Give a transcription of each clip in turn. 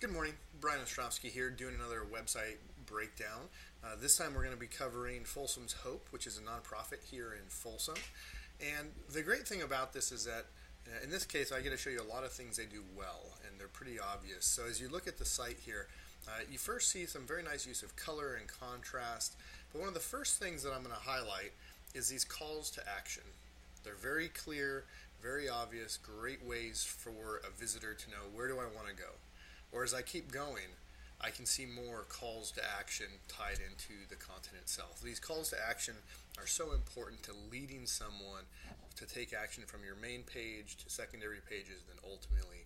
Good morning, Brian Ostrowski here doing another website breakdown. This time we're going to be covering Folsoms Hope, which is a nonprofit here in Folsom. And the great thing about this is that in this case I get to show you a lot of things they do well, and they're pretty obvious. So as you look at the site here, you first see some very nice use of color and contrast. But one of the first things that I'm going to highlight is these calls to action. They're very clear, very obvious, great ways for a visitor to know, where do I want to go? Or as I keep going, I can see more calls to action tied into the content itself. These calls to action are so important to leading someone to take action from your main page to secondary pages, and then ultimately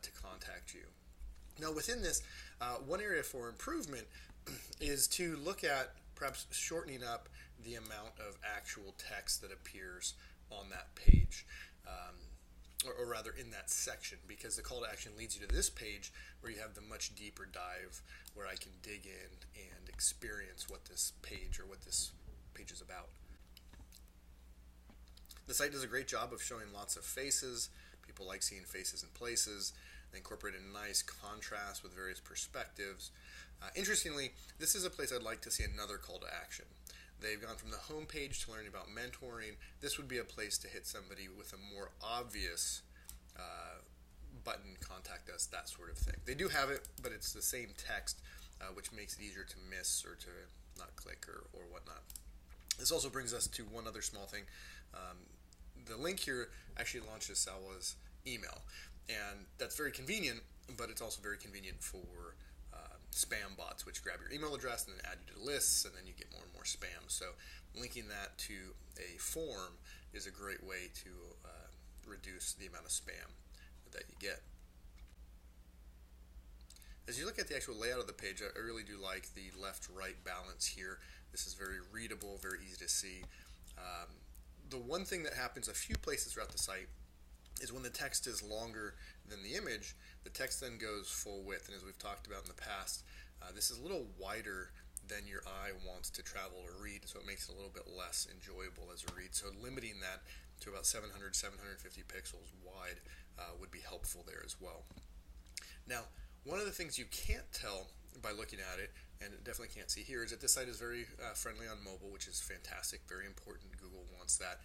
to contact you. Now within this, one area for improvement is to look at perhaps shortening up the amount of actual text that appears on that page. Or rather in that section, because the call to action leads you to this page where you have the much deeper dive where I can dig in and experience what this page or what this page is about. The site does a great job of showing lots of faces. People like seeing faces and places. They incorporate a nice contrast with various perspectives. Interestingly, this is a place I'd like to see another call to action. They've gone from the home page to learning about mentoring. This would be a place to hit somebody with a more obvious button, contact us, that sort of thing. They do have it, but it's the same text, which makes it easier to miss or to not click or whatnot. This also brings us to one other small thing. The link here actually launches Salwa's email, and that's very convenient, but it's also very convenient for spam bots, which grab your email address and then add you to lists, and then you get more and more spam. So linking that to a form is a great way to reduce the amount of spam that you get. As you look at the actual layout of the page, I really do like the left-right balance here. This is very readable, very easy to see. The one thing that happens a few places throughout the site is when the text is longer than the image, the text then goes full width, and as we've talked about in the past, this is a little wider than your eye wants to travel or read, so it makes it a little bit less enjoyable as a read. So limiting that to about 700, 750 pixels wide would be helpful there as well. Now, one of the things you can't tell by looking at it, and definitely can't see here, is that this site is very friendly on mobile, which is fantastic, very important. Google wants that.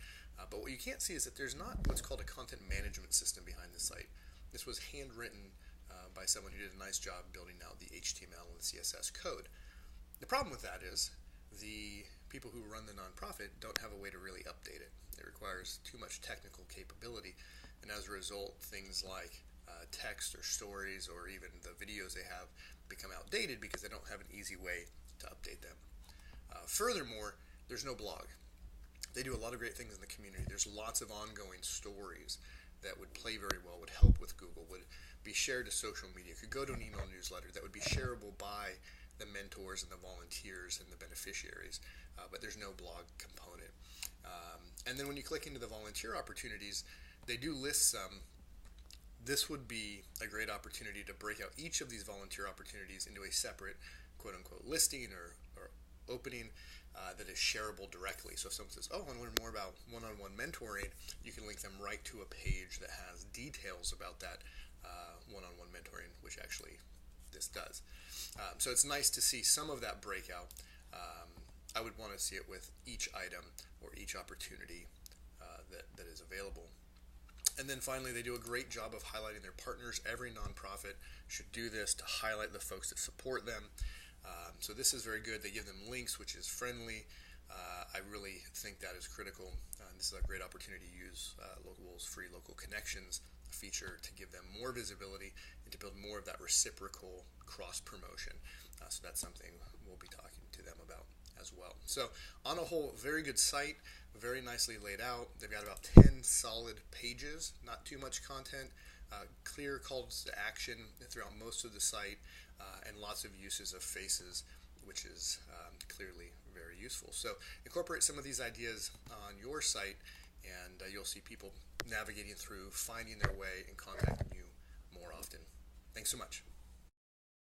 But what you can't see is that there's not what's called a content management system behind the site. This was handwritten by someone who did a nice job building out the HTML and the CSS code. The problem with that is the people who run the nonprofit don't have a way to really update it. It requires too much technical capability, and as a result, things like text or stories or even the videos they have become outdated because they don't have an easy way to update them. Furthermore, there's no blog. They do a lot of great things in the community. There's lots of ongoing stories that would play very well, would help with Google, would be shared to social media, could go to an email newsletter that would be shareable by the mentors and the volunteers and the beneficiaries, but there's no blog component. And then when you click into the volunteer opportunities, they do list some. This would be a great opportunity to break out each of these volunteer opportunities into a separate quote-unquote listing or opening that is shareable directly. So if someone says, oh, I want to learn more about one-on-one mentoring, you can link them right to a page that has details about that one-on-one mentoring, which actually this does. So it's nice to see some of that breakout. I would want to see it with each item or each opportunity that is available. And then finally, they do a great job of highlighting their partners. Every nonprofit should do this to highlight the folks that support them. So this is very good. They give them links, which is friendly. I really think that is critical. This is a great opportunity to use Locable's free local connections feature to give them more visibility and to build more of that reciprocal cross-promotion. So that's something we'll be talking to them about as well. So on a whole, very good site, very nicely laid out. They've got about 10 solid pages, not too much content, clear calls to action throughout most of the site, and lots of uses of faces, which is clearly very useful. So incorporate some of these ideas on your site, and you'll see people navigating through, finding their way, and contacting you more often. Thanks so much.